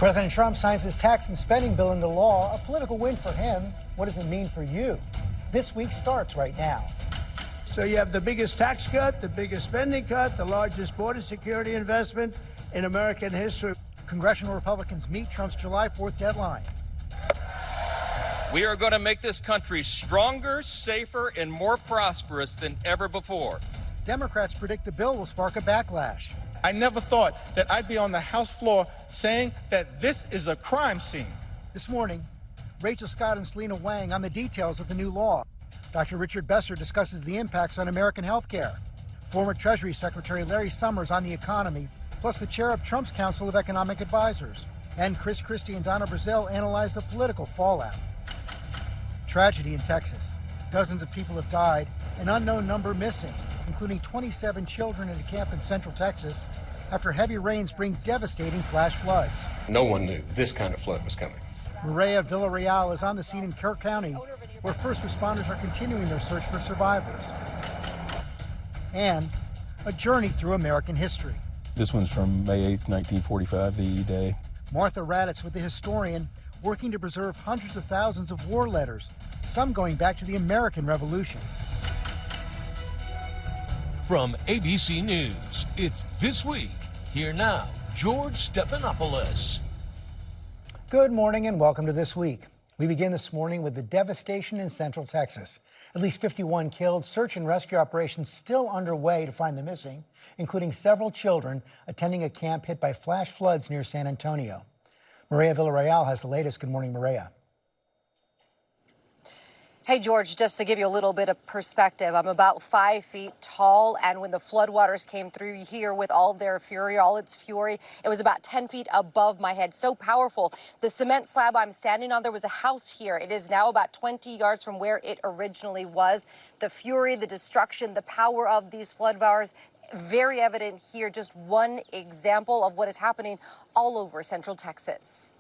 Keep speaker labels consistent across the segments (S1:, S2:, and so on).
S1: President Trump signs his tax and spending bill into law, a political win for him. What does it mean for you? This week starts right now.
S2: So you have the biggest tax cut, the biggest spending cut, the largest border security investment in American history.
S1: Congressional Republicans meet Trump's July 4th deadline.
S3: We are going to make this country stronger, safer, and more prosperous than ever before.
S1: Democrats predict the bill will spark a backlash.
S4: I never thought that I'd be on the House floor saying that this is a crime scene.
S1: This morning, Rachel Scott and Selina Wang on the details of the new law. Dr. Richard Besser discusses the impacts on American health care. Former Treasury Secretary Larry Summers on the economy, plus the chair of Trump's Council of Economic Advisors. And Christie and Donna Brazile analyze the political fallout. Tragedy in Texas. Dozens of people have died, an unknown number missing, including 27 children in a camp in Central Texas, after heavy rains bring devastating flash floods.
S5: No one knew this kind of flood was coming.
S1: Mireya Villarreal is on the scene in Kerr County, where first responders are continuing their search for survivors. And a journey through American history.
S6: This one's from May 8th, 1945, the E-Day.
S1: Martha Raddatz with the historian, working to preserve hundreds of thousands of war letters, some going back to the American Revolution.
S7: From ABC News, it's This Week. Here now, George Stephanopoulos.
S1: Good morning and welcome to This Week. We begin this morning with the devastation in Central Texas. At least 51 killed, search and rescue operations still underway to find the missing, including several children attending a camp hit by flash floods near San Antonio. Mireya Villarreal has the latest. Good morning, Mireya.
S8: Hey, George, just to give you a little bit of perspective, I'm about 5 feet tall, and when the floodwaters came through here with all their fury, all its fury, it was about 10 feet above my head. So powerful. The cement slab I'm standing on, there was a house here. It is now about 20 yards from where it originally was. The fury, the destruction, the power of these floodwaters, very evident here. Just one example of what is happening all over Central Texas.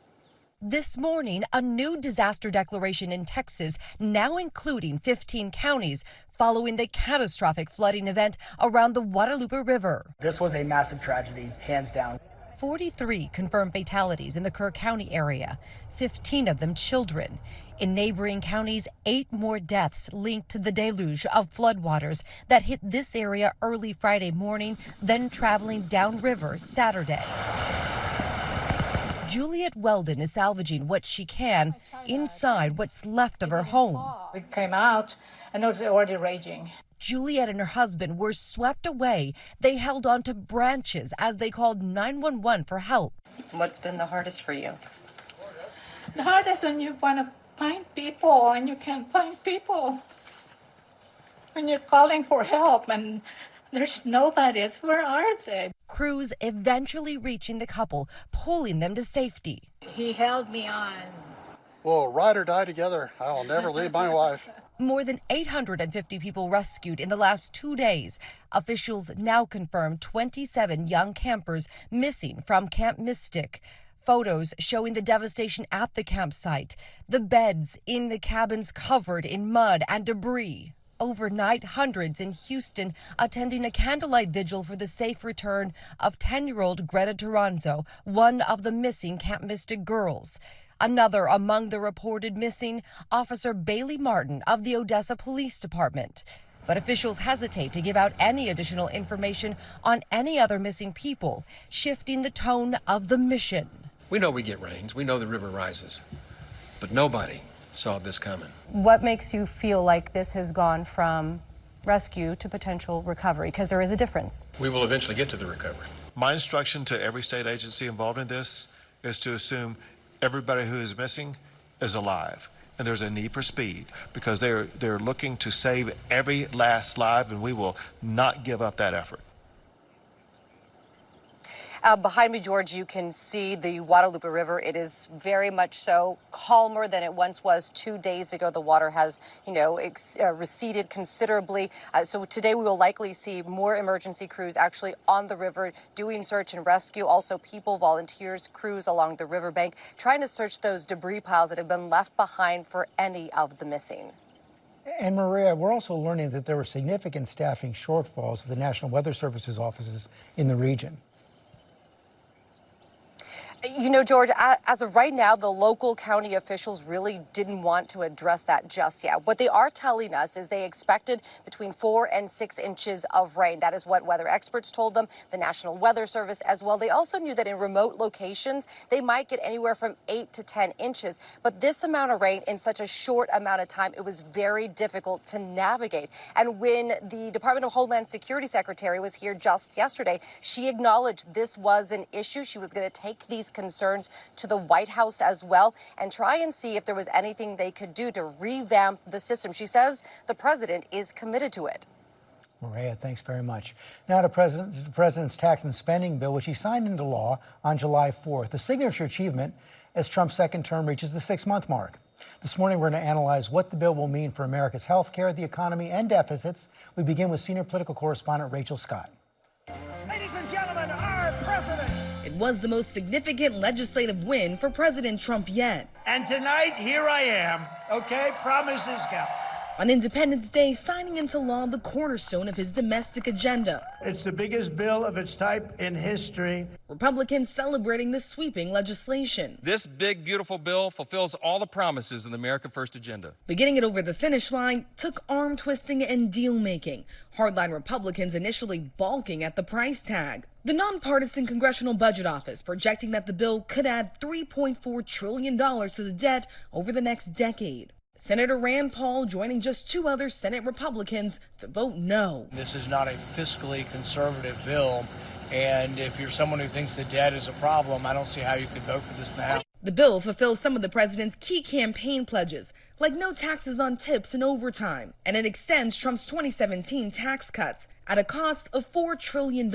S9: This morning, a new disaster declaration in Texas, now including 15 counties, following the catastrophic flooding event around the Guadalupe River.
S10: This was a massive tragedy, hands down.
S9: 43 confirmed fatalities in the Kerr County area, 15 of them children. In neighboring counties, 8 more deaths linked to the deluge of floodwaters that hit this area early Friday morning, then traveling downriver Saturday. Juliet Weldon is salvaging what she can inside what's left of her home.
S11: We came out and it was already raging.
S9: Juliet and her husband were swept away. They held on to branches as they called 911 for help.
S8: What's been the hardest for you?
S11: The hardest when you want to find people and you can't find people. When you're calling for help and there's nobody. Where are they?
S9: Crews eventually reaching the couple, pulling them to safety.
S11: He held me on.
S12: We'll ride or die together. I will never leave my wife.
S9: More than 850 people rescued in the last 2 days. Officials now confirm 27 young campers missing from Camp Mystic. Photos showing the devastation at the campsite. The beds in the cabins covered in mud and debris. Overnight, hundreds in Houston attending a candlelight vigil for the safe return of 10-year-old Greta Toronzo, one of the missing Camp Mystic girls. Another among the reported missing, Officer Bailey Martin of the Odessa Police Department. But officials hesitate to give out any additional information on any other missing people, shifting the tone of the mission.
S5: We know we get rains, we know the river rises, but nobody saw this coming.
S13: What makes you feel like this has gone from rescue to potential recovery? Because there is a difference.
S5: We will eventually get to the recovery.
S14: My instruction to every state agency involved in this is to assume everybody who is missing is alive. And there's a need for speed because they're looking to save every last life, and we will not give up that effort.
S8: Behind me, George, you can see the Guadalupe River. It is very much so calmer than it once was 2 days ago. The water has, receded considerably. So today we will likely see more emergency crews actually on the river doing search and rescue. Also people, volunteers, crews along the riverbank trying to search those debris piles that have been left behind for any of the missing.
S1: And Mireya, we're also learning that there were significant staffing shortfalls at the National Weather Service's offices in the region.
S8: You know, George, as of right now, the local county officials really didn't want to address that just yet. What they are telling us is they expected between 4 and 6 inches of rain. That is what weather experts told them, the National Weather Service as well. They also knew that in remote locations, they might get anywhere from 8 to 10 inches. But this amount of rain in such a short amount of time, it was very difficult to navigate. And when the Department of Homeland Security Secretary was here just yesterday, she acknowledged this was an issue. She was going to take these concerns to the White House as well and try and see if there was anything they could do to revamp the system. She says the president is committed to it.
S1: Mireya, thanks very much. Now to the president's tax and spending bill, which he signed into law on July 4th, the signature achievement as Trump's second term reaches the 6-month mark. This morning, we're going to analyze what the bill will mean for America's health care, the economy, and deficits. We begin with senior political correspondent Rachel Scott.
S15: Ladies and gentlemen, our president.
S16: It was the most significant legislative win for President Trump yet.
S2: And tonight, here I am. Okay, promises count.
S16: On Independence Day, signing into law the cornerstone of his domestic agenda.
S2: It's the biggest bill of its type in history.
S16: Republicans celebrating this sweeping legislation.
S3: This big, beautiful bill fulfills all the promises in the America First agenda.
S16: Beginning it over the finish line took arm twisting and deal making. Hardline Republicans initially balking at the price tag. The nonpartisan Congressional Budget Office projecting that the bill could add $3.4 trillion to the debt over the next decade. Senator Rand Paul joining just 2 other Senate Republicans to vote no.
S17: This is not a fiscally conservative bill, and if you're someone who thinks the debt is a problem, I don't see how you could vote for this now.
S16: The bill fulfills some of the president's key campaign pledges, like no taxes on tips and overtime, and it extends Trump's 2017 tax cuts at a cost of $4 trillion,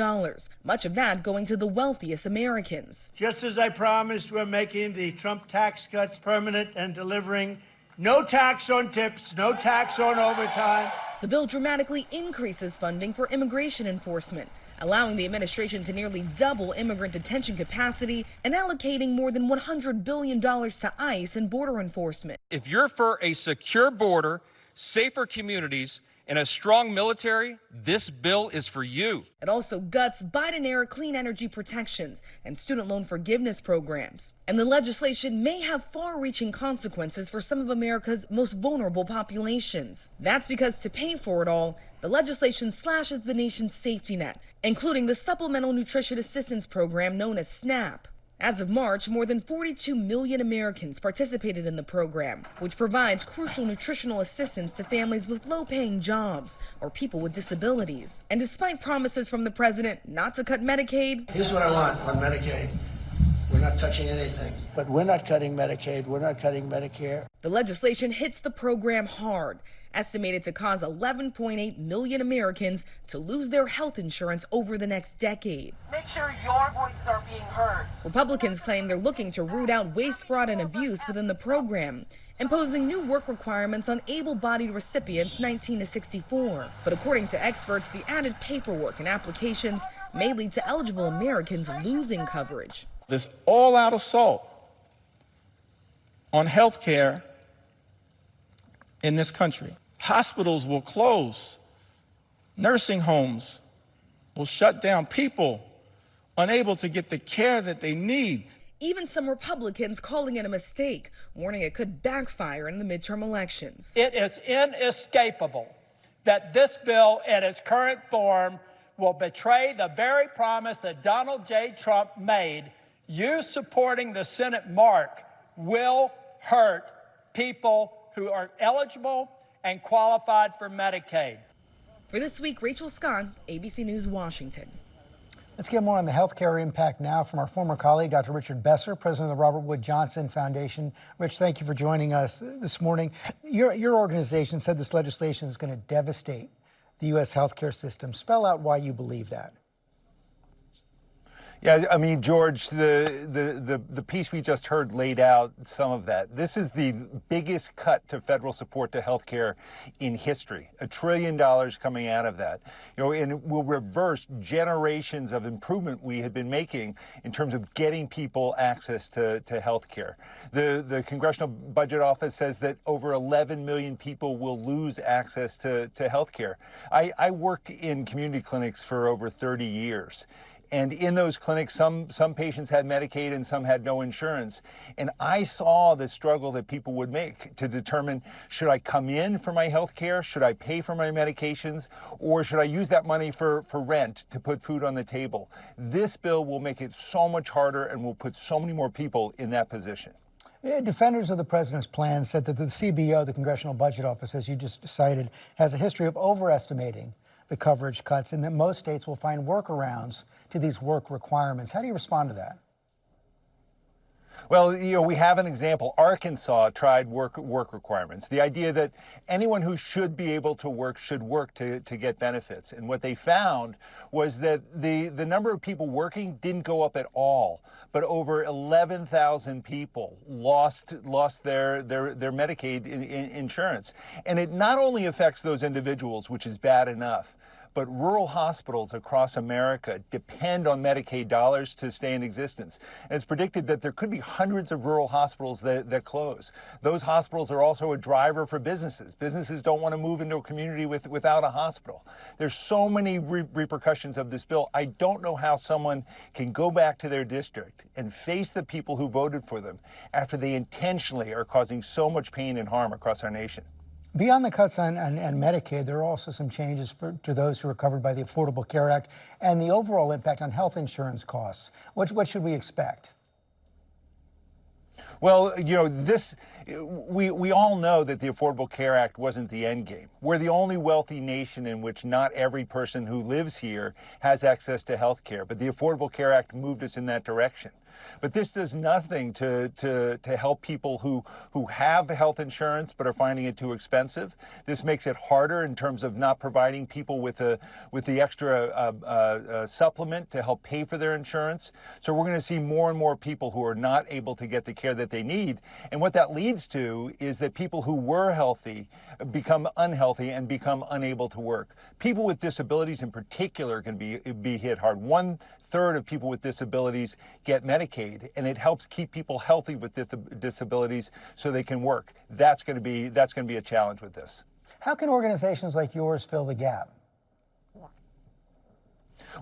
S16: much of that going to the wealthiest Americans.
S2: Just as I promised, we're making the Trump tax cuts permanent and delivering no tax on tips, no tax on overtime.
S16: The bill dramatically increases funding for immigration enforcement, allowing the administration to nearly double immigrant detention capacity and allocating more than $100 billion to ICE and border enforcement.
S3: If you're for a secure border, safer communities, and a strong military, this bill is for you.
S16: It also guts Biden-era clean energy protections and student loan forgiveness programs. And the legislation may have far-reaching consequences for some of America's most vulnerable populations. That's because to pay for it all, the legislation slashes the nation's safety net, including the Supplemental Nutrition Assistance Program known as SNAP. As of March, more than 42 million Americans participated in the program, which provides crucial nutritional assistance to families with low-paying jobs or people with disabilities. And despite promises from the president not to cut Medicaid,
S18: here's what I want on Medicaid. We're not touching anything.
S2: But we're not cutting Medicaid. We're not cutting Medicare.
S16: The legislation hits the program hard, estimated to cause 11.8 million Americans to lose their health insurance over the next decade.
S19: Make sure your voices are being heard.
S16: Republicans claim they're looking to root out waste, fraud, and abuse within the program, imposing new work requirements on able-bodied recipients 19 to 64. But according to experts, the added paperwork and applications may lead to eligible Americans losing coverage.
S4: This all-out assault on health care in this country. Hospitals will close. Nursing homes will shut down. People unable to get the care that they need.
S16: Even some Republicans calling it a mistake, warning it could backfire in the midterm elections.
S15: It is inescapable that this bill in its current form will betray the very promise that Donald J. Trump made. You supporting the Senate mark will hurt people who are eligible and qualified for Medicaid.
S16: For this week, Rachel Scott, ABC News, Washington.
S1: Let's get more on the healthcare impact now from our former colleague, Dr. Richard Besser, president of the Robert Wood Johnson Foundation. Rich, thank you for joining us this morning. Your organization said this legislation is going to devastate the U.S. healthcare system. Spell out why you believe that.
S20: Yeah, I mean, George, the piece we just heard laid out some of that. This is the biggest cut to federal support to healthcare in history. $1 trillion coming out of that. You know, and it will reverse generations of improvement we had been making in terms of getting people access to healthcare. The Congressional Budget Office says that over 11 million people will lose access to healthcare. I worked in community clinics for over 30 years. And in those clinics, some patients had Medicaid and some had no insurance. And I saw the struggle that people would make to determine, should I come in for my health care? Should I pay for my medications? Or should I use that money for rent to put food on the table? This bill will make it so much harder and will put so many more people in that position.
S1: Defenders of the president's plan said that the CBO, the Congressional Budget Office, as you just cited, has a history of overestimating the coverage cuts and that most states will find workarounds to these work requirements. How do you respond to that?
S20: Well, we have an example. Arkansas tried work requirements. The idea that anyone who should be able to work should work to get benefits. And what they found was that the number of people working didn't go up at all, but over 11,000 people lost their Medicaid insurance. And it not only affects those individuals, which is bad enough, but rural hospitals across America depend on Medicaid dollars to stay in existence. And it's predicted that there could be hundreds of rural hospitals that close. Those hospitals are also a driver for businesses. Businesses don't want to move into a community without a hospital. There's so many repercussions of this bill. I don't know how someone can go back to their district and face the people who voted for them after they intentionally are causing so much pain and harm across our nation.
S1: Beyond the cuts on Medicaid, there are also some changes to those who are covered by the Affordable Care Act and the overall impact on health insurance costs. What should we expect?
S20: Well, we all know that the Affordable Care Act wasn't the end game. We're the only wealthy nation in which not every person who lives here has access to health care, but the Affordable Care Act moved us in that direction. But this does nothing to help people who have health insurance but are finding it too expensive. This makes it harder in terms of not providing people with the extra supplement to help pay for their insurance. So we're going to see more and more people who are not able to get the care that they need. And what that leads to is that people who were healthy become unhealthy and become unable to work. People with disabilities in particular can be hit hard. 1/3 of people with disabilities get Medicaid, and it helps keep people healthy with disabilities so they can work. That's going to be a challenge with this.
S1: How can organizations like yours fill the gap?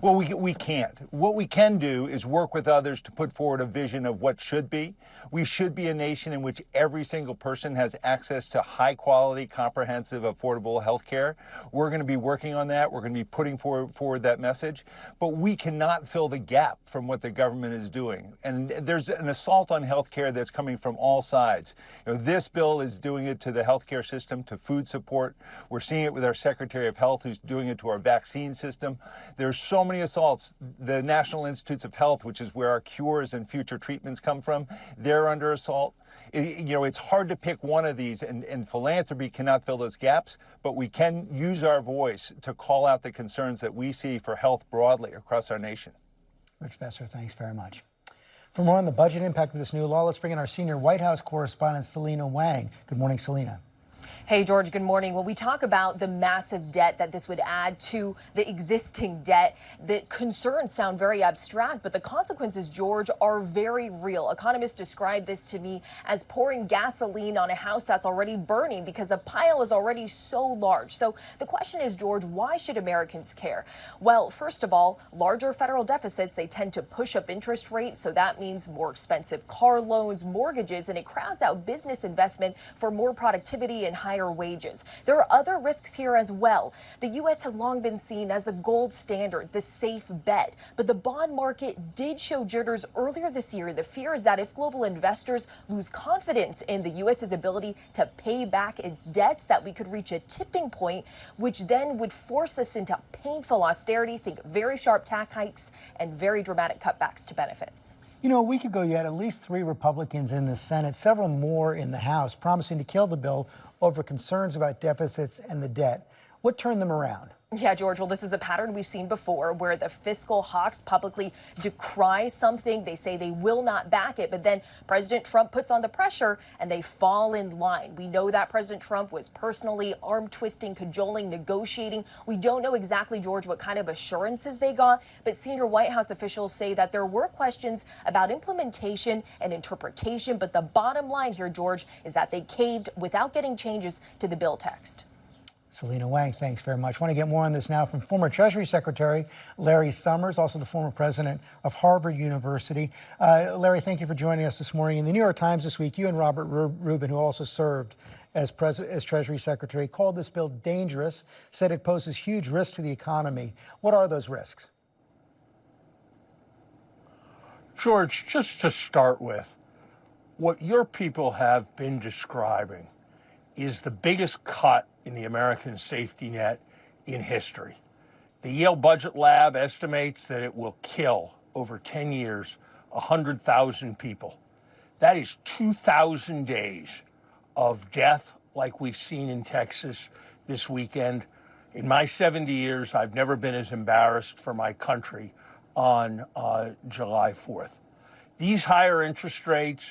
S20: Well, we can't. What we can do is work with others to put forward a vision of what should be. We should be a nation in which every single person has access to high-quality, comprehensive, affordable health care. We're going to be working on that. We're going to be putting forward that message. But we cannot fill the gap from what the government is doing. And there's an assault on health care that's coming from all sides. This bill is doing it to the health care system, to food support. We're seeing it with our Secretary of Health, who's doing it to our vaccine system. There's so many assaults. The National Institutes of Health, which is where our cures and future treatments come from, they're under assault. It's hard to pick one of these, and philanthropy cannot fill those gaps, but we can use our voice to call out the concerns that we see for health broadly across our nation.
S1: Rich Besser, thanks very much. For more on the budget impact of this new law, let's bring in our senior White House correspondent, Selina Wang. Good morning, Selina.
S21: Hey, George, good morning. When we talk about the massive debt that this would add to the existing debt, the concerns sound very abstract, but the consequences, George, are very real. Economists describe this to me as pouring gasoline on a house that's already burning because the pile is already so large. So the question is, George, why should Americans care? Well, first of all, larger federal deficits, they tend to push up interest rates. So that means more expensive car loans, mortgages, and it crowds out business investment for more productivity and higher wages. There are other risks here as well. The U.S. has long been seen as the gold standard, the safe bet. But the bond market did show jitters earlier this year. The fear is that if global investors lose confidence in the U.S.'s ability to pay back its debts, that we could reach a tipping point, which then would force us into painful austerity, think very sharp tax hikes and very dramatic cutbacks to benefits.
S1: A week ago, you had at least 3 Republicans in the Senate, several more in the House, promising to kill the bill over concerns about deficits and the debt. What turned them around?
S21: Yeah, George, well, this is a pattern we've seen before where the fiscal hawks publicly decry something. They say they will not back it, but then President Trump puts on the pressure and they fall in line. We know that President Trump was personally arm-twisting, cajoling, negotiating. We don't know exactly, George, what kind of assurances they got, but senior White House officials say that there were questions about implementation and interpretation, but the bottom line here, George, is that they caved without getting changes to the bill text.
S1: Selina Wang, thanks very much. I want to get more on this now from former Treasury Secretary Larry Summers, also the former president of Harvard University. Larry, thank you for joining us this morning. In the New York Times this week, you and Robert Rubin, who also served as Treasury Secretary, called this bill dangerous, said it poses huge risks to the economy. What are those risks?
S6: George, just to start with, what your people have been describing is the biggest cut in the American safety net in history. The Yale Budget Lab estimates that it will kill, over 10 years, 100,000 people. That is 2,000 days of death like we've seen in Texas this weekend. In my 70 years, I've never been as embarrassed for my country on July 4th. These higher interest rates,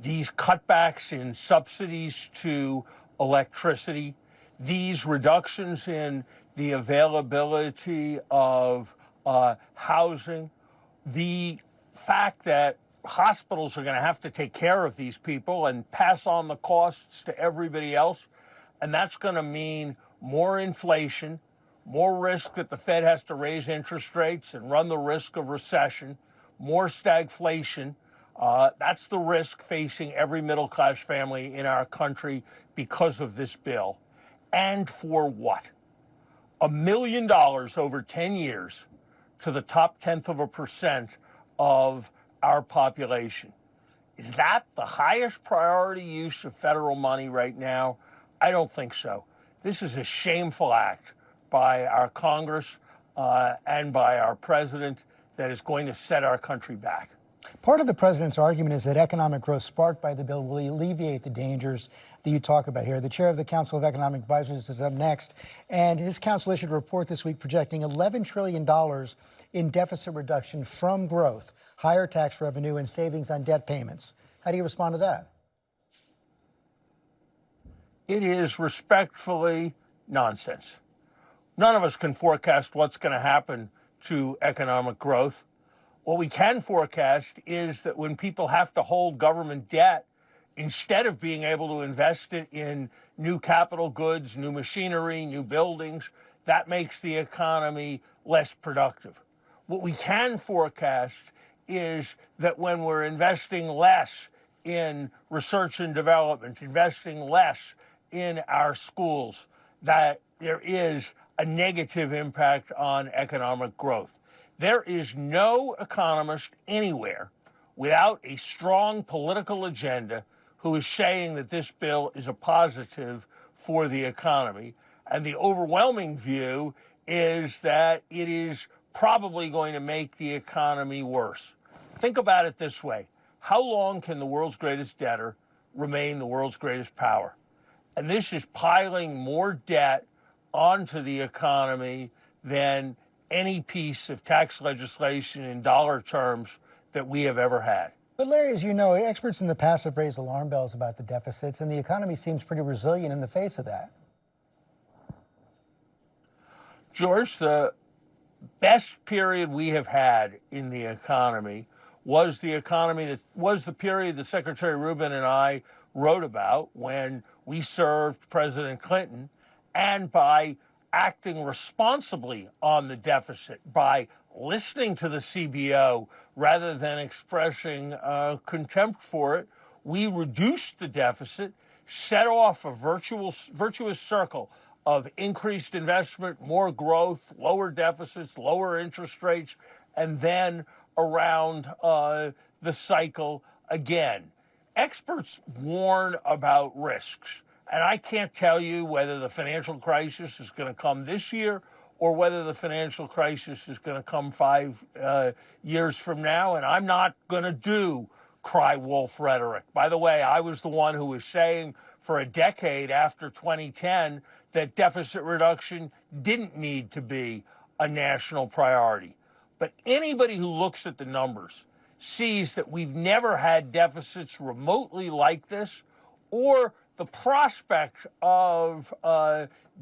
S6: these cutbacks in subsidies to electricity, these reductions in the availability of housing, the fact that hospitals are going to have to take care of these people and pass on the costs to everybody else, and that's going to mean more inflation, more risk that the Fed has to raise interest rates and run the risk of recession, more stagflation. That's the risk facing every middle-class family in our country because of this bill. And for what? $1 million over 10 years to the top 0.1% of our population. Is that the highest priority use of federal money right now? I don't think so. This is a shameful act by our Congress and by our president that is going to set our country back.
S1: Part of the president's argument is that economic growth sparked by the bill will alleviate the dangers that you talk about here. The chair of the Council of Economic Advisors is up next, and his council issued a report this week projecting $11 trillion in deficit reduction from growth, higher tax revenue, and savings on debt payments. How do you respond to that?
S6: It is respectfully nonsense. None of us can forecast what's going to happen to economic growth. What we can forecast is that when people have to hold government debt, instead of being able to invest it in new capital goods, new machinery, new buildings, that makes the economy less productive. What we can forecast is that when we're investing less in research and development, investing less in our schools, that there is a negative impact on economic growth. There is no economist anywhere without a strong political agenda who is saying that this bill is a positive for the economy. And the overwhelming view is that it is probably going to make the economy worse. Think about it this way. How long can the world's greatest debtor remain the world's greatest power? And this is piling more debt onto the economy than any piece of tax legislation in dollar terms that we have ever had.
S1: But Larry, as you know, experts in the past have raised alarm bells about the deficits, and the economy seems pretty resilient in the face of that.
S6: George, the best period we have had in the economy was the period that Secretary Rubin and I wrote about when we served President Clinton, and by acting responsibly on the deficit, by listening to the CBO rather than expressing contempt for it, we reduced the deficit, set off a virtuous circle of increased investment, more growth, lower deficits, lower interest rates, and then around the cycle again. Experts warn about risks. And I can't tell you whether the financial crisis is going to come this year or whether the financial crisis is going to come 5 years from now. And I'm not going to do cry wolf rhetoric. By the way, I was the one who was saying for a decade after 2010 that deficit reduction didn't need to be a national priority. But anybody who looks at the numbers sees that we've never had deficits remotely like this, or the prospect of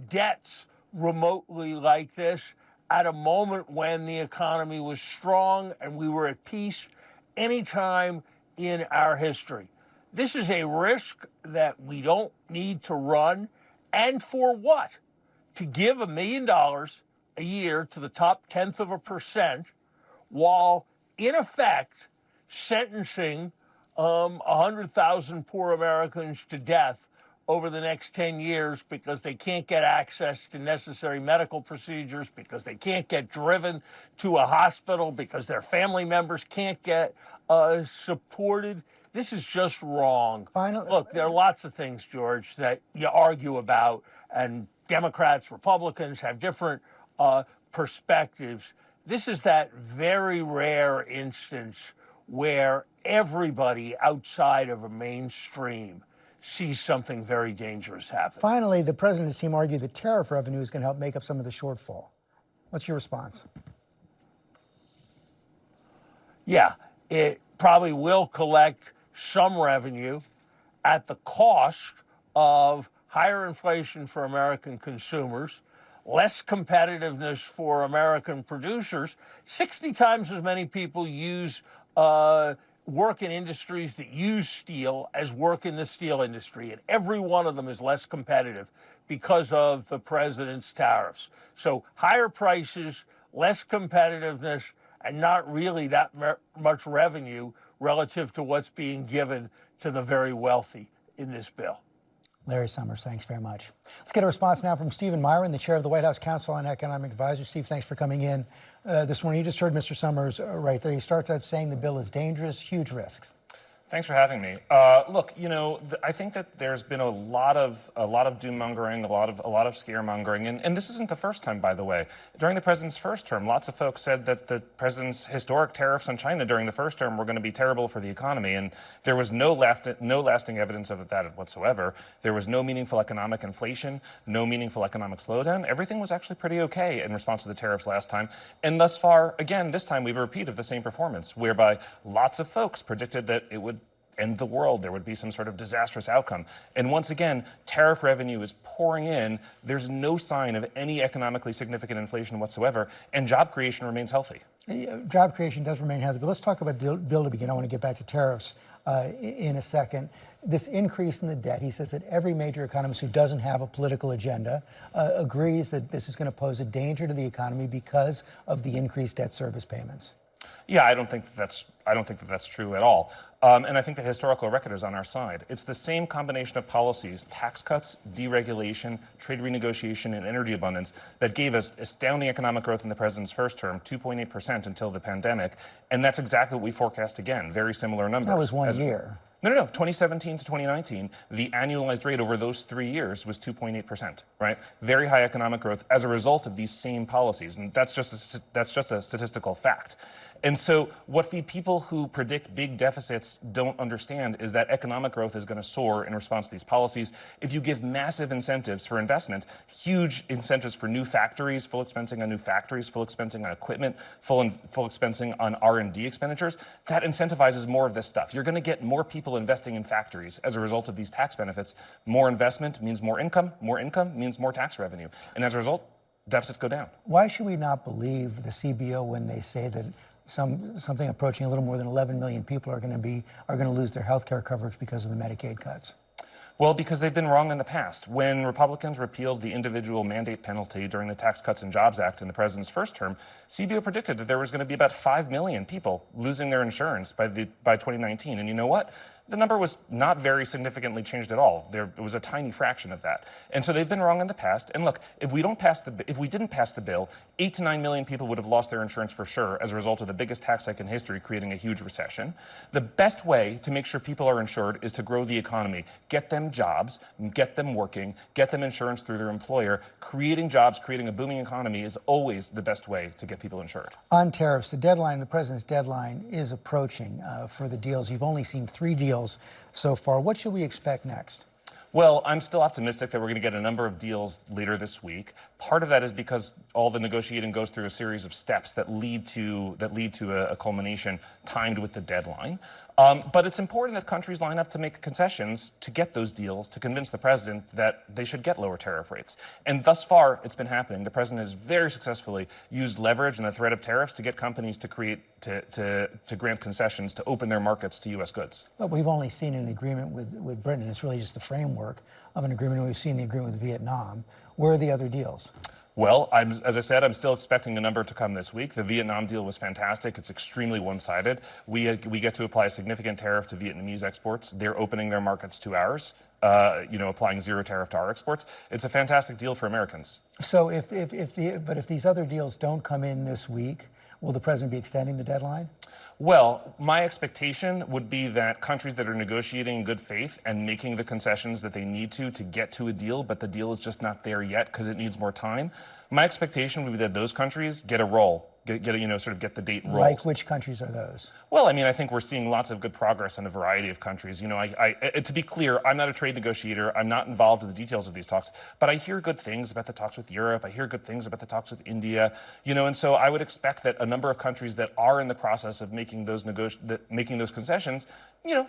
S6: debts remotely like this at a moment when the economy was strong and we were at peace any time in our history. This is a risk that we don't need to run. And for what? to give $1 million a year to the top 0.1%, while in effect sentencing 100,000 poor Americans to death over the next 10 years because they can't get access to necessary medical procedures, because they can't get driven to a hospital, because their family members can't get supported. This is just wrong. Look, there are lots of things, George, that you argue about, and Democrats, Republicans have different perspectives. This is that very rare instance where everybody outside of a mainstream sees something very dangerous happen.
S1: Finally, the president's team argued that tariff revenue is going to help make up some of the shortfall. What's your response?
S6: Yeah, it probably will collect some revenue at the cost of higher inflation for American consumers, less competitiveness for American producers. 60 times as many people work in industries that use steel as work in the steel industry, and every one of them is less competitive because of the president's tariffs. So higher prices, less competitiveness, and not really that much revenue relative to what's being given to the very wealthy in this bill.
S1: Larry Summers, thanks very much. Let's get a response now from Stephen Miran, the chair of the White House Council on Economic Advisors. Steve, thanks for coming in this morning. You just heard Mr. Summers right there. He starts out saying the bill is dangerous, huge risks.
S7: Thanks for having me. Look, you know, I think that there's been a lot of doom-mongering, a lot of scaremongering, and this isn't the first time, by the way. During the president's first term, lots of folks said that the president's historic tariffs on China during the first term were going to be terrible for the economy, and there was no lasting evidence of that whatsoever. There was no meaningful economic inflation, no meaningful economic slowdown. Everything was actually pretty okay in response to the tariffs last time, and thus far, again, this time we have a repeat of the same performance, whereby lots of folks predicted that it would end the world, there would be some sort of disastrous outcome. And once again, tariff revenue is pouring in. There's no sign of any economically significant inflation whatsoever, and job creation remains healthy.
S1: Job creation does remain healthy, but let's talk about the bill to begin. I want to get back to tariffs in a second. This increase in the debt, he says that every major economist who doesn't have a political agenda agrees that this is going to pose a danger to the economy because of the increased debt service payments.
S7: Yeah, I don't think that's true at all. And I think the historical record is on our side. It's the same combination of policies, tax cuts, deregulation, trade renegotiation, and energy abundance that gave us astounding economic growth in the president's first term, 2.8% until the pandemic. And that's exactly what we forecast again, very similar numbers.
S1: That was one year.
S7: No. 2017 to 2019, the annualized rate over those 3 years was 2.8%, right? Very high economic growth as a result of these same policies. And that's just a statistical fact. And so what the people who predict big deficits don't understand is that economic growth is going to soar in response to these policies. If you give massive incentives for investment, huge incentives for new factories, full expensing on new factories, full expensing on equipment, full expensing on R&D expenditures, that incentivizes more of this stuff. You're going to get more people investing in factories as a result of these tax benefits. More investment means more income means more tax revenue. And as a result, deficits go down.
S1: Why should we not believe the CBO when they say that something approaching a little more than 11 million people are going to lose their health care coverage because of the Medicaid cuts?
S7: Well, because they've been wrong in the past. When Republicans repealed the individual mandate penalty during the Tax Cuts and Jobs Act in the president's first term, CBO predicted that there was going to be about 5 million people losing their insurance by 2019. And you know what? The number was not very significantly changed at all. It was a tiny fraction of that. And so they've been wrong in the past. And look, if we didn't pass the bill, 8 to 9 million people would have lost their insurance for sure as a result of the biggest tax hike in history, creating a huge recession. The best way to make sure people are insured is to grow the economy, get them jobs, get them working, get them insurance through their employer. Creating jobs, creating a booming economy is always the best way to get people insured.
S1: On tariffs, the president's deadline is approaching for the deals. You've only seen 3 deals so far. What should we expect next?
S7: Well, I'm still optimistic that we're going to get a number of deals later this week. Part of that is because all the negotiating goes through a series of steps that lead to a culmination timed with the deadline. But it's important that countries line up to make concessions to get those deals, to convince the president that they should get lower tariff rates. And thus far, it's been happening. The president has very successfully used leverage and the threat of tariffs to get companies to grant concessions to open their markets to U.S. goods.
S1: But we've only seen an agreement with Britain. It's really just the framework of an agreement. We've seen the agreement with Vietnam. Where are the other deals?
S7: Well, as I said, I'm still expecting a number to come this week. The Vietnam deal was fantastic. It's extremely one-sided. We get to apply a significant tariff to Vietnamese exports. They're opening their markets to ours, applying zero tariff to our exports. It's a fantastic deal for Americans.
S1: So if these other deals don't come in this week, will the president be extending the deadline?
S7: Well, my expectation would be that countries that are negotiating in good faith and making the concessions that they need to get to a deal, but the deal is just not there yet because it needs more time. My expectation would be that those countries get a roll, get the date rolled.
S1: Like which countries are those?
S7: Well, I mean, I think we're seeing lots of good progress in a variety of countries. To be clear, I'm not a trade negotiator. I'm not involved in the details of these talks, but I hear good things about the talks with Europe. I hear good things about the talks with India. And so I would expect that a number of countries that are in the process of making those concessions,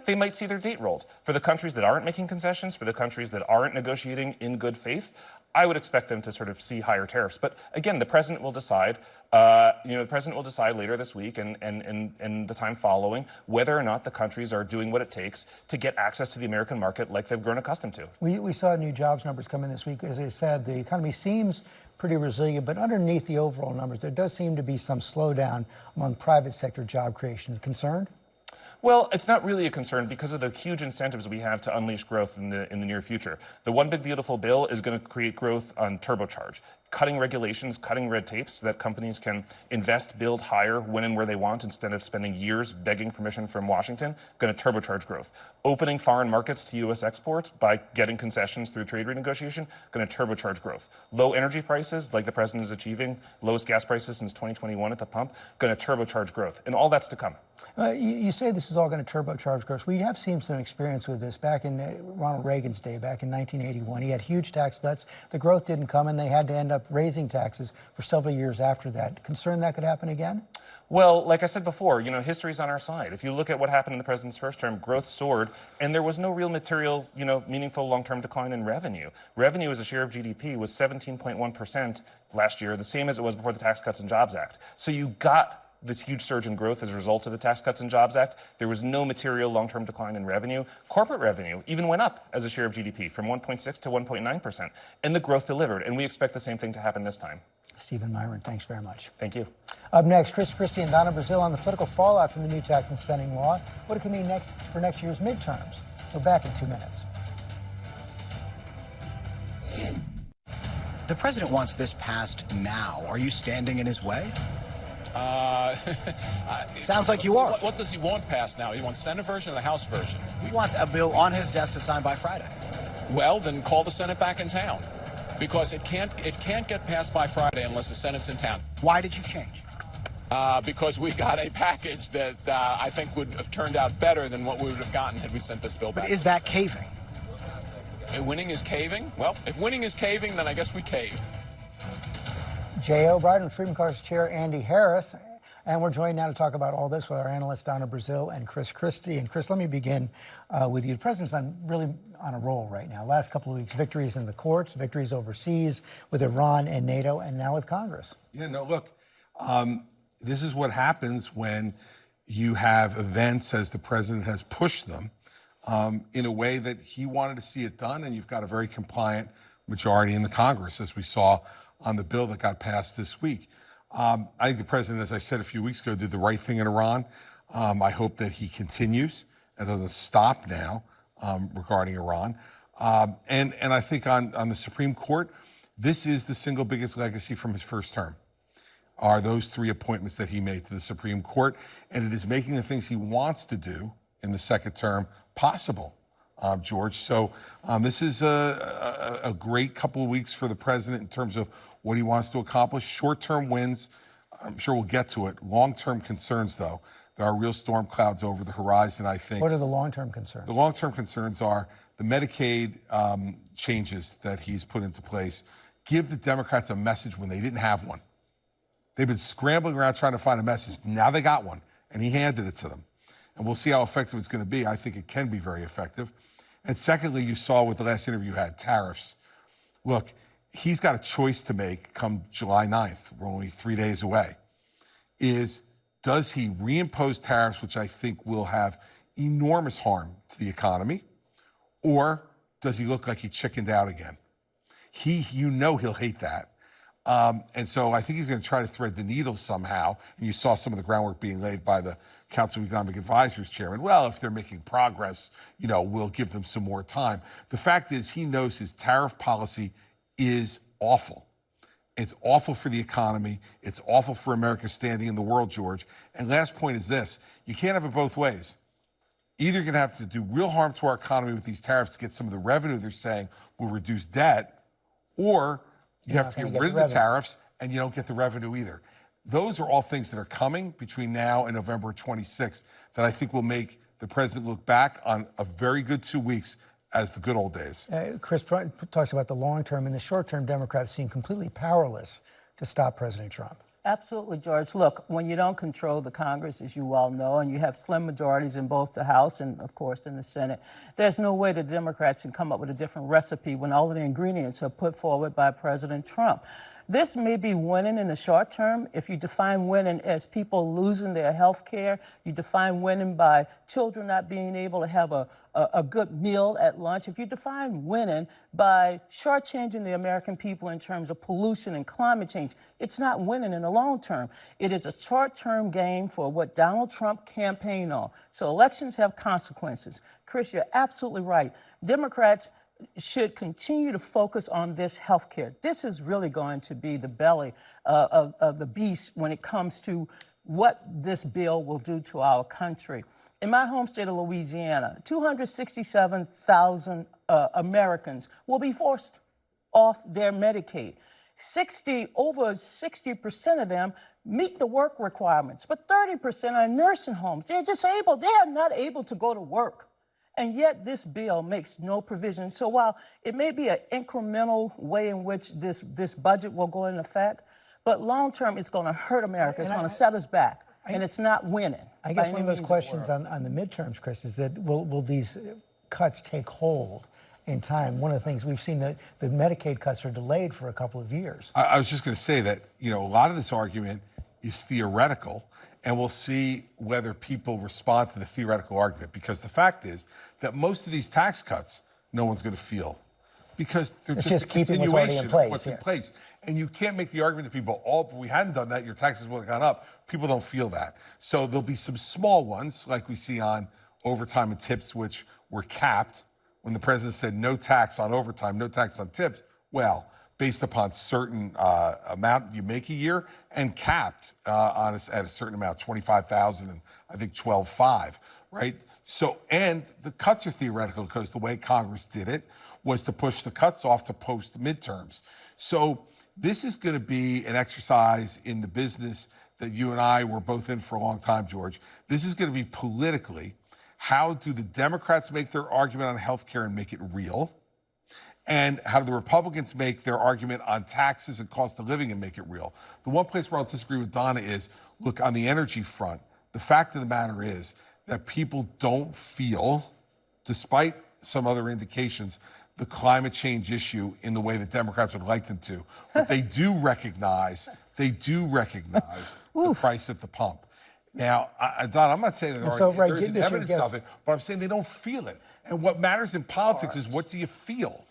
S7: they might see their date rolled. For the countries that aren't making concessions, for the countries that aren't negotiating in good faith, I would expect them to see higher tariffs. But again, the president will decide. The president will decide later this week and the time following whether or not the countries are doing what it takes to get access to the American market like they've grown accustomed to.
S1: We saw new jobs numbers come in this week. As I said, the economy seems pretty resilient, but underneath the overall numbers, there does seem to be some slowdown among private sector job creation. Concerned?
S7: Well, it's not really a concern because of the huge incentives we have to unleash growth in the near future. The One Big Beautiful Bill is going to create growth on turbocharge, cutting regulations, cutting red tape so that companies can invest, build, hire when and where they want instead of spending years begging permission from Washington, going to turbocharge growth. Opening foreign markets to U.S. exports by getting concessions through trade renegotiation, going to turbocharge growth. Low energy prices, like the president is achieving, lowest gas prices since 2021 at the pump, going to turbocharge growth. And all that's to come.
S1: You say this is all going to turbocharge growth. We have seen some experience with this back in Ronald Reagan's day, back in 1981. He had huge tax cuts. The growth didn't come, and they had to end up raising taxes for several years after that. Concerned that could happen again?
S7: Well, like I said before, history's on our side. If you look at what happened in the president's first term, growth soared, and there was no real material, meaningful long-term decline in revenue. Revenue as a share of GDP was 17.1% last year, the same as it was before the Tax Cuts and Jobs Act. So you got this huge surge in growth as a result of the Tax Cuts and Jobs Act. There was no material long-term decline in revenue. Corporate revenue even went up as a share of GDP from 1.6 to 1.9%, and the growth delivered, and we expect the same thing to happen this time.
S1: Stephen Miran, thanks very much.
S7: Thank you.
S1: Up next, Christie and Donna Brazile on the political fallout from the new tax and spending law, what it can mean for next year's midterms. We're back in 2 minutes.
S10: The president wants this passed now. Are you standing in his way? Sounds like you are.
S22: What does he want passed now? He wants Senate version or the House version?
S10: He wants a bill on his desk to sign by Friday.
S22: Well, then call the Senate back in town, because it can't get passed by Friday unless the Senate's in town.
S10: Why did you change?
S22: Because we got a package that I think would have turned out better than what we would have gotten had we sent this bill back.
S10: But is that caving?
S22: Winning is caving? Well, if winning is caving, then I guess we caved.
S1: Jay O'Brien and Freedom Caucus Chair Andy Harris. And we're joined now to talk about all this with our analysts Donna Brazile and Chris Christie. And Chris, let me begin with you. The president's really on a roll right now. Last couple of weeks, victories in the courts, victories overseas with Iran and NATO, and now with Congress.
S23: Yeah, no, look, this is what happens when you have events as the president has pushed them in a way that he wanted to see it done, and you've got a very compliant majority in the Congress, as we saw on the bill that got passed this week. I think the president, as I said a few weeks ago, did the right thing in Iran. I hope that he continues and doesn't stop now regarding Iran. And I think on the Supreme Court, this is the single biggest legacy from his first term, are those 3 appointments that he made to the Supreme Court. And it is making the things he wants to do in the second term possible, George. So this is a great couple of weeks for the president in terms of what he wants to accomplish. Short-term wins, I'm sure we'll get to it. Long-term concerns, though, there are real storm clouds over the horizon, I think.
S1: What are the long-term concerns?
S23: The long-term concerns are the Medicaid changes that he's put into place give the Democrats a message when they didn't have one. They've been scrambling around trying to find a message. Now they got one, and he handed it to them. and we'll see how effective it's going to be. I think it can be very effective. And secondly, you saw with the last interview you had, tariffs. Look, he's got a choice to make come July 9th. We're only 3 days away. Does he reimpose tariffs, which I think will have enormous harm to the economy, or does he look like he chickened out again? He'll hate that. And so I think he's going to try to thread the needle somehow. And you saw some of the groundwork being laid by the Council of Economic Advisors chairman. Well, if they're making progress, we'll give them some more time. The fact is, he knows his tariff policy is awful. It's awful for the economy. It's awful for America's standing in the world, George. And last point is this. You can't have it both ways. Either you're going to have to do real harm to our economy with these tariffs to get some of the revenue they're saying will reduce debt, or you have to get rid of the tariffs and you don't get the revenue either. Those are all things that are coming between now and November 26th that I think will make the president look back on a very good 2 weeks as the good old days.
S1: Chris talks about the long term. In the short term, Democrats seem completely powerless to stop President Trump.
S9: Absolutely, George. Look, when you don't control the Congress, as you well know, and you have slim majorities in both the House and, of course, in the Senate, there's no way the Democrats can come up with a different recipe when all of the ingredients are put forward by President Trump. This may be winning in the short term. If you define winning as people losing their health care, you define winning by children not being able to have a good meal at lunch. If you define winning by shortchanging the American people in terms of pollution and climate change, it's not winning in the long term. It is a short-term game for what Donald Trump campaigned on. So elections have consequences. Chris, you're absolutely right. Democrats should continue to focus on this health care. This is really going to be the belly of the beast when it comes to what this bill will do to our country. In my home state of Louisiana, 267,000 Americans will be forced off their Medicaid. Over 60% of them meet the work requirements, but 30% are in nursing homes. They're disabled. They are not able to go to work. And yet this bill makes no provision. So while it may be an incremental way in which this budget will go into effect, but long term it's going to hurt America. It's going to set us back, and it's not winning.
S1: I guess one of those questions on the midterms, Chris, is that will these cuts take hold in time? One of the things we've seen that the Medicaid cuts are delayed for a couple of years.
S23: I was just going to say that, a lot of this argument is theoretical, and we'll see whether people respond to the theoretical argument, because the fact is that most of these tax cuts, no one's going to feel, because they're just a continuation of what's in place. And you can't make the argument to people, if we hadn't done that, your taxes would have gone up. People don't feel that. So there'll be some small ones, like we see on overtime and tips, which were capped. When the president said no tax on overtime, no tax on tips, well, based upon certain amount you make a year, and capped at a certain amount, 25,000 and I think 12.5, right? So, and the cuts are theoretical because the way Congress did it was to push the cuts off to post midterms. So this is going to be an exercise in the business that you and I were both in for a long time, George. This is going to be politically, how do the Democrats make their argument on health care and make it real? And how do the Republicans make their argument on taxes and cost of living and make it real? The one place where I'll disagree with Donna is, look, on the energy front, the fact of the matter is that people don't feel, despite some other indications, the climate change issue in the way that Democrats would like them to. But they do recognize the price at the pump. Now, Don, I'm not saying there isn't evidence of it, but I'm saying they don't feel it. And what matters in politics is, what do you feel?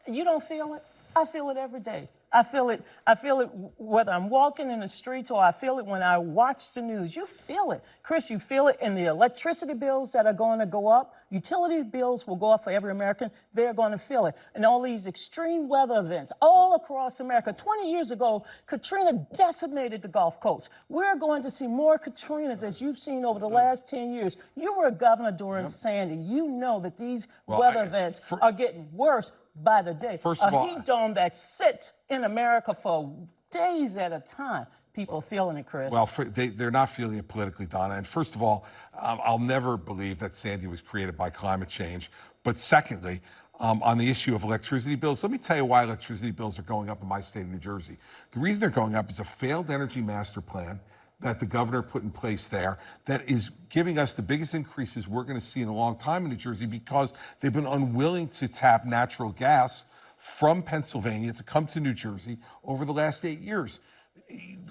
S9: You don't feel it? I feel it every day. I feel it whether I'm walking in the streets or I feel it when I watch the news. You feel it. Chris, you feel it in the electricity bills that are going to go up. Utility bills will go up for every American. They're going to feel it. And all these extreme weather events all across America. 20 years ago, Katrina decimated the Gulf Coast. We're going to see more Katrinas, as you've seen over the last 10 years. You were a governor during Sandy. You know that these weather events are getting worse by the day.
S23: First of all,
S9: a heat dome that sits in America for days at a time. People feeling it, Chris.
S23: Well, they're not feeling it politically, Donna. And first of all, I'll never believe that Sandy was created by climate change. But secondly, on the issue of electricity bills, let me tell you why electricity bills are going up in my state of New Jersey. The reason they're going up is a failed energy master plan that the governor put in place there that is giving us the biggest increases we're going to see in a long time in New Jersey because they've been unwilling to tap natural gas from Pennsylvania to come to New Jersey over the last 8 years.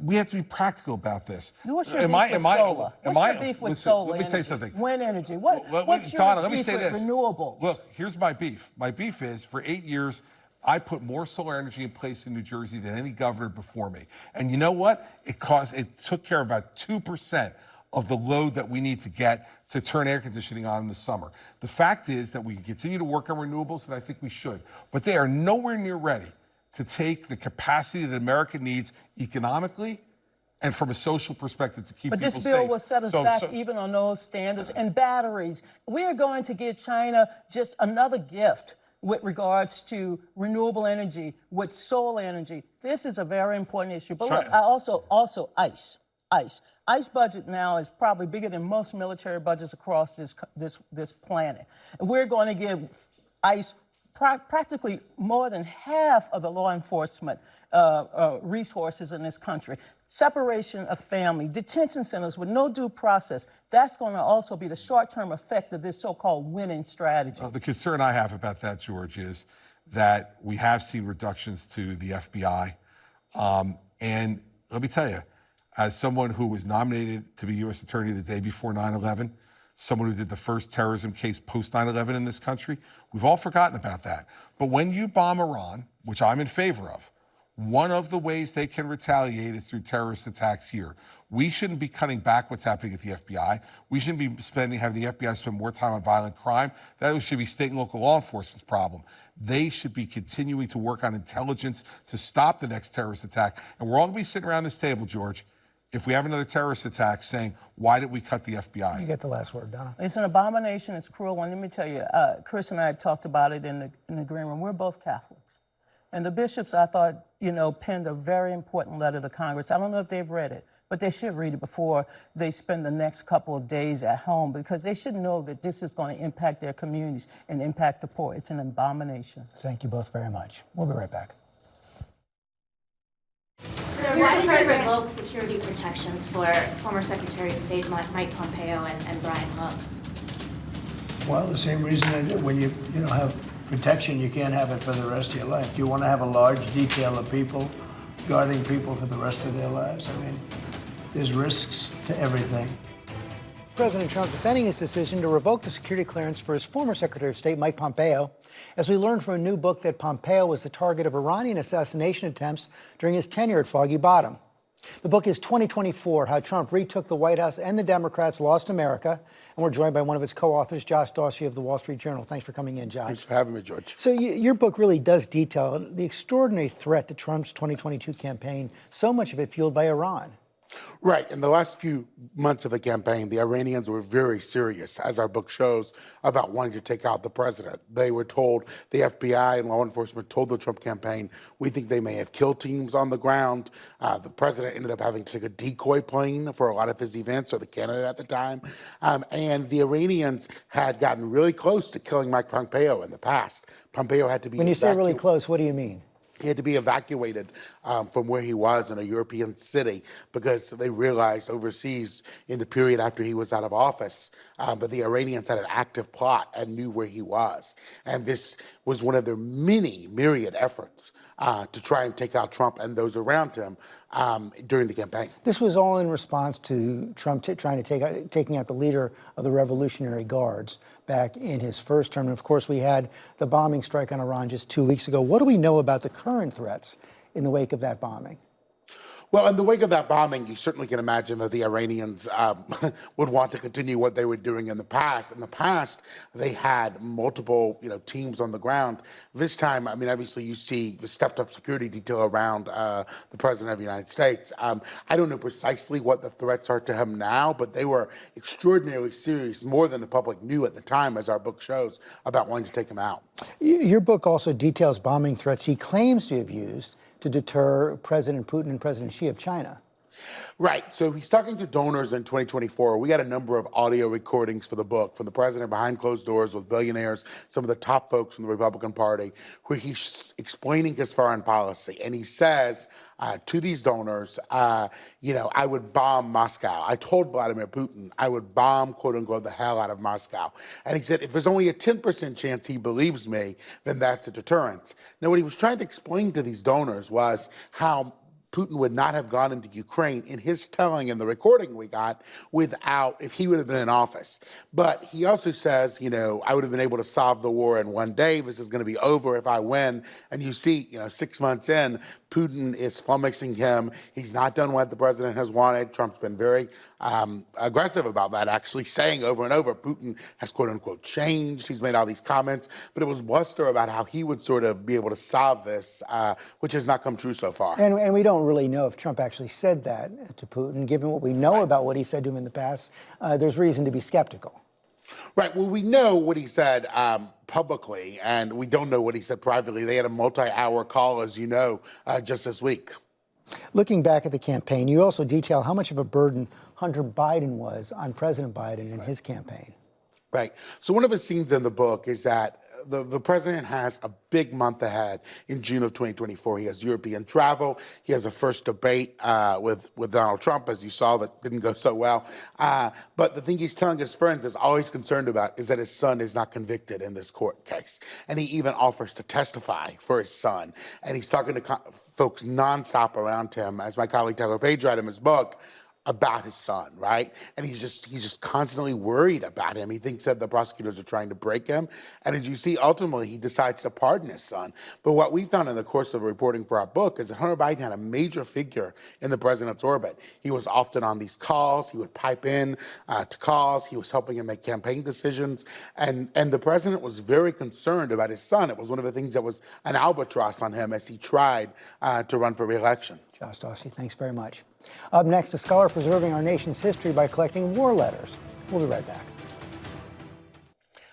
S23: We have to be practical about this.
S9: What's your beef with solar? What's your beef with solar
S23: Let me tell you something.
S9: Wind energy. What's your
S23: Donna, let me
S9: beef
S23: say
S9: with
S23: this.
S9: renewables?
S23: Look, here's my beef. My beef is for 8 years, I put more solar energy in place in New Jersey than any governor before me. And you know what? It took care of about 2% of the load that we need to get to turn air conditioning on in the summer. The fact is that we can continue to work on renewables, and I think we should. But they are nowhere near ready to take the capacity that America needs economically and from a social perspective to keep people safe.
S9: But this bill will set us back even on those standards. And batteries, we are going to give China just another gift with regards to renewable energy, with solar energy. This is a very important issue. But look, I also ICE. ICE budget now is probably bigger than most military budgets across this planet. And we're going to give ICE practically more than half of the law enforcement resources in this country. Separation of family, detention centers with no due process. That's going to also be the short-term effect of this so-called winning strategy.
S23: The concern I have about that, George, is that we have seen reductions to the FBI. And let me tell you, as someone who was nominated to be U.S. Attorney the day before 9/11, someone who did the first terrorism case post 9/11 in this country, we've all forgotten about that. But when you bomb Iran, which I'm in favor of, one of the ways they can retaliate is through terrorist attacks here. We shouldn't be cutting back what's happening at the FBI. We shouldn't be having the FBI spend more time on violent crime. That should be state and local law enforcement's problem. They should be continuing to work on intelligence to stop the next terrorist attack. And we're all going to be sitting around this table, George, if we have another terrorist attack, saying, why did we cut the FBI?
S1: You get the last word, Donna.
S9: It's an abomination. It's cruel. And let me tell you, Chris and I had talked about it in the green room. We're both Catholics. And the bishops, I thought, penned a very important letter to Congress. I don't know if they've read it, but they should read it before they spend the next couple of days at home, because they should know that this is going to impact their communities and impact the poor. It's an abomination.
S1: Thank you both very much. We'll be right back.
S11: So why did you revoke security protections for former Secretary of State Mike Pompeo and Brian Hook?
S18: Well, the same reason I did. When you have protection, you can't have it for the rest of your life. Do you want to have a large detail of people guarding people for the rest of their lives? I mean, there's risks to everything.
S1: President Trump defending his decision to revoke the security clearance for his former Secretary of State, Mike Pompeo, as we learned from a new book that Pompeo was the target of Iranian assassination attempts during his tenure at Foggy Bottom. The book is 2024, How Trump Retook the White House and the Democrats Lost America. And we're joined by one of its co-authors, Josh Dawsey of the Wall Street Journal. Thanks for coming in, Josh.
S12: Thanks for having me, George.
S1: So your book really does detail the extraordinary threat to Trump's 2022 campaign, so much of it fueled by Iran.
S12: Right. In the last few months of the campaign, the Iranians were very serious, as our book shows, about wanting to take out the president. They were told, the FBI and law enforcement told the Trump campaign, we think they may have kill teams on the ground. The president ended up having to take a decoy plane for a lot of his events, or the candidate at the time. And the Iranians had gotten really close to killing Mike Pompeo in the past. Pompeo had to be
S1: When you say really close, what do you mean?
S12: He had to be evacuated from where he was in a European city, because they realized overseas in the period after he was out of office, but the Iranians had an active plot and knew where he was. And this was one of their myriad efforts to try and take out Trump and those around him during the campaign.
S1: This was all in response to Trump trying to taking out the leader of the Revolutionary Guards back in his first term. And of course, we had the bombing strike on Iran just 2 weeks ago. What do we know about the current threats in the wake of that bombing?
S12: Well, in the wake of that bombing, you certainly can imagine that the Iranians would want to continue what they were doing in the past. In the past, they had multiple, teams on the ground. This time, I mean, obviously, you see the stepped-up security detail around the President of the United States. I don't know precisely what the threats are to him now, but they were extraordinarily serious, more than the public knew at the time, as our book shows, about wanting to take him out.
S1: Your book also details bombing threats he claims to have used to deter President Putin and President Xi of China.
S12: Right. So he's talking to donors in 2024. We got a number of audio recordings for the book from the president behind closed doors with billionaires, some of the top folks from the Republican Party, where he's explaining his foreign policy. And he says to these donors, I would bomb Moscow. I told Vladimir Putin I would bomb, quote unquote, the hell out of Moscow. And he said, if there's only a 10% chance he believes me, then that's a deterrent. Now, what he was trying to explain to these donors was how Putin would not have gone into Ukraine, in his telling in the recording we got, if he would have been in office. But he also says, I would have been able to solve the war in one day. This is going to be over if I win. And you see, 6 months in, Putin is flummoxing him. He's not done what the president has wanted. Trump's been very aggressive about that, actually saying over and over, Putin has, quote unquote, changed. He's made all these comments, but it was bluster about how he would sort of be able to solve this, which has not come true so far.
S1: And we don't really know if Trump actually said that to Putin. Given what we know about what he said to him in the past, there's reason to be skeptical.
S12: Right. Well, we know what he said publicly, and we don't know what he said privately. They had a multi-hour call, as you know, just this week.
S1: Looking back at the campaign, you also detail how much of a burden Hunter Biden was on President Biden and his campaign.
S12: Right. So one of the scenes in the book is that the president has a big month ahead in June of 2024. He has European travel. He has a first debate with Donald Trump, as you saw, that didn't go so well. But the thing he's telling his friends is all he's concerned about is that his son is not convicted in this court case. And he even offers to testify for his son. And he's talking to folks nonstop around him, as my colleague Tyler Page read in his book, about his son, right? And he's just constantly worried about him. He thinks that the prosecutors are trying to break him. And as you see, ultimately, he decides to pardon his son. But what we found in the course of reporting for our book is that Hunter Biden had a major figure in the president's orbit. He was often on these calls. He would pipe in to calls. He was helping him make campaign decisions. And the president was very concerned about his son. It was one of the things that was an albatross on him as he tried to run for re-election.
S1: Josh Dawsey, thanks very much. Up next, a scholar preserving our nation's history by collecting war letters. We'll be right back.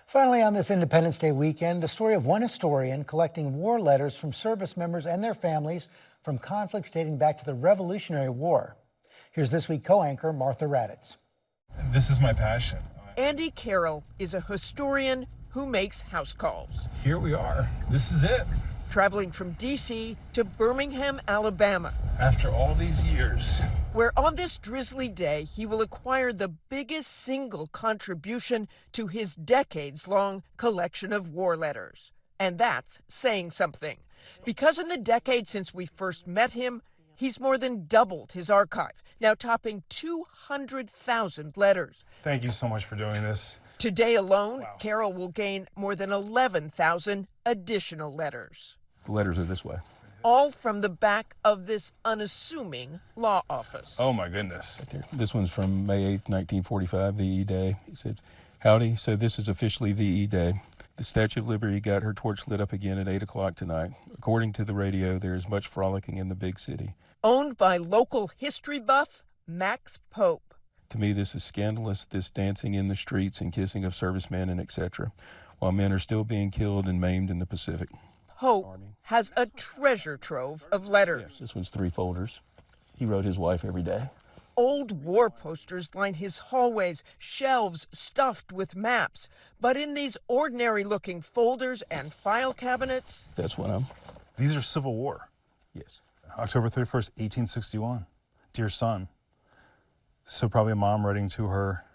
S1: Finally, on this Independence Day weekend, the story of one historian collecting war letters from service members and their families from conflicts dating back to the Revolutionary War. Here's This Week co-anchor Martha Raddatz.
S5: This is my passion.
S13: Andy Carroll is a historian who makes house calls.
S5: Here we are. This is it.
S13: Traveling from D.C. to Birmingham, Alabama.
S5: After all these years.
S13: Where on this drizzly day, he will acquire the biggest single contribution to his decades-long collection of war letters. And that's saying something. Because in the decade since we first met him, he's more than doubled his archive, now topping 200,000 letters.
S5: Thank you so much for doing this.
S13: Today alone, Carroll will gain more than 11,000 additional letters.
S5: The letters are this way.
S13: All from the back of this unassuming law office.
S5: Oh, my goodness. This one's from May 8th, 1945, VE Day. He said, howdy, so this is officially VE Day. The Statue of Liberty got her torch lit up again at 8 o'clock tonight. According to the radio, there is much frolicking in the big city.
S13: Owned by local history buff Max Pope.
S5: To me, this is scandalous, this dancing in the streets and kissing of servicemen and etc., while men are still being killed and maimed in the Pacific.
S13: Pope has a treasure trove of letters.
S5: This one's 3 folders. He wrote his wife every day.
S13: Old war posters line his hallways, shelves stuffed with maps. But in these ordinary-looking folders and file cabinets...
S5: That's one of them.
S14: These are Civil War.
S5: Yes.
S14: October 31st, 1861. Dear son. So probably a mom writing to her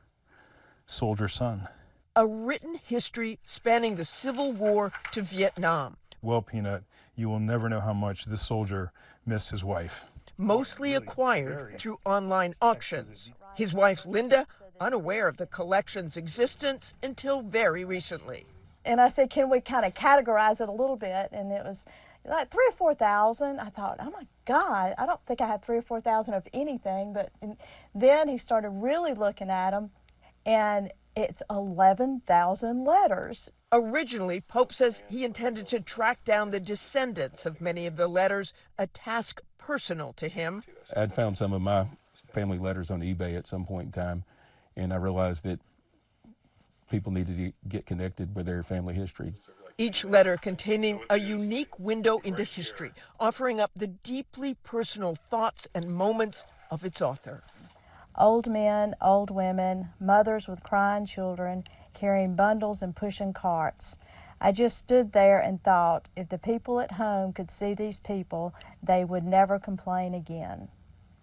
S14: soldier son.
S13: A written history spanning the Civil War to Vietnam.
S14: Well, Peanut, you will never know how much this soldier missed his wife.
S13: Mostly acquired through online auctions. His wife, Linda, unaware of the collection's existence until very recently.
S24: And I said, can we kind of categorize it a little bit? And it was like 3,000 or 4,000. I thought, oh my God, I don't think I had 3,000 or 4,000 of anything. But then he started really looking at them, and it's 11,000 letters.
S13: Originally, Pope says he intended to track down the descendants of many of the letters, a task personal to him.
S5: I'd found some of my family letters on eBay at some point in time, and I realized that people needed to get connected with their family history.
S13: Each letter containing a unique window into history, offering up the deeply personal thoughts and moments of its author.
S24: Old men, old women, mothers with crying children, carrying bundles and pushing carts. I just stood there and thought, if the people at home could see these people, they would never complain again.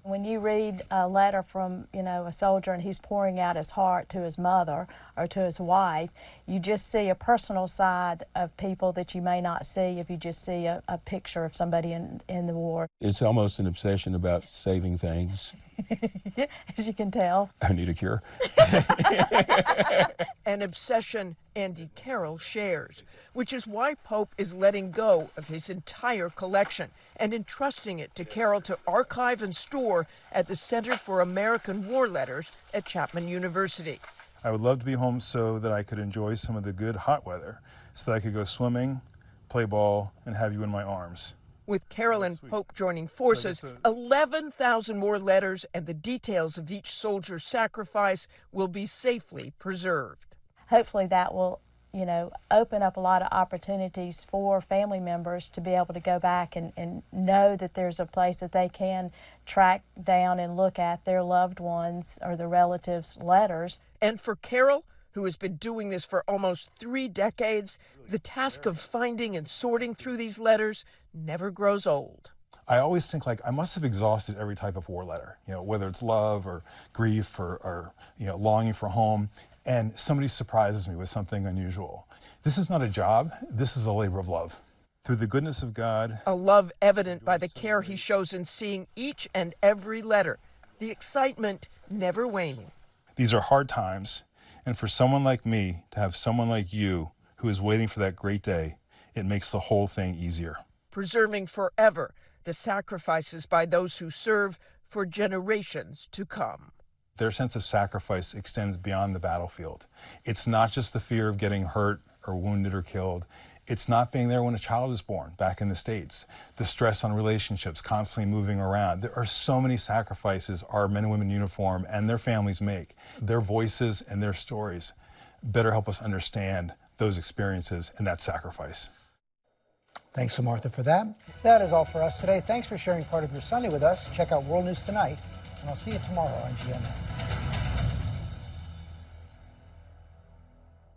S24: When you read a letter from, a soldier and he's pouring out his heart to his mother or to his wife, you just see a personal side of people that you may not see if you just see a picture of somebody in the war.
S5: It's almost an obsession about saving things.
S24: As you can tell.
S5: I need a cure.
S13: An obsession Andy Carroll shares, which is why Pope is letting go of his entire collection and entrusting it to Carroll to archive and store at the Center for American War Letters at Chapman University.
S14: I would love to be home so that I could enjoy some of the good hot weather, so that I could go swimming, play ball, and have you in my arms.
S13: With Carroll and Pope joining forces, 11,000 more letters and the details of each soldier's sacrifice will be safely preserved.
S24: Hopefully that will, open up a lot of opportunities for family members to be able to go back and know that there's a place that they can track down and look at their loved ones or their relatives' letters.
S13: And for Carroll, who has been doing this for almost 3 decades, the task of finding and sorting through these letters never grows old.
S14: I always think I must have exhausted every type of war letter, whether it's love or grief or longing for home, and somebody surprises me with something unusual. This is not a job, this is a labor of love. Through the goodness of God.
S13: A love evident by the care he shows in seeing each and every letter, the excitement never waning.
S14: These are hard times, and for someone like me to have someone like you who is waiting for that great day, it makes the whole thing easier.
S13: Preserving forever the sacrifices by those who serve for generations to come.
S14: Their sense of sacrifice extends beyond the battlefield. It's not just the fear of getting hurt or wounded or killed. It's not being there when a child is born back in the States. The stress on relationships, constantly moving around. There are so many sacrifices our men and women in uniform and their families make. Their voices and their stories better help us understand those experiences and that sacrifice.
S1: Thanks to Martha for that. That is all for us today. Thanks for sharing part of your Sunday with us. Check out World News Tonight, and I'll see you tomorrow on GMA.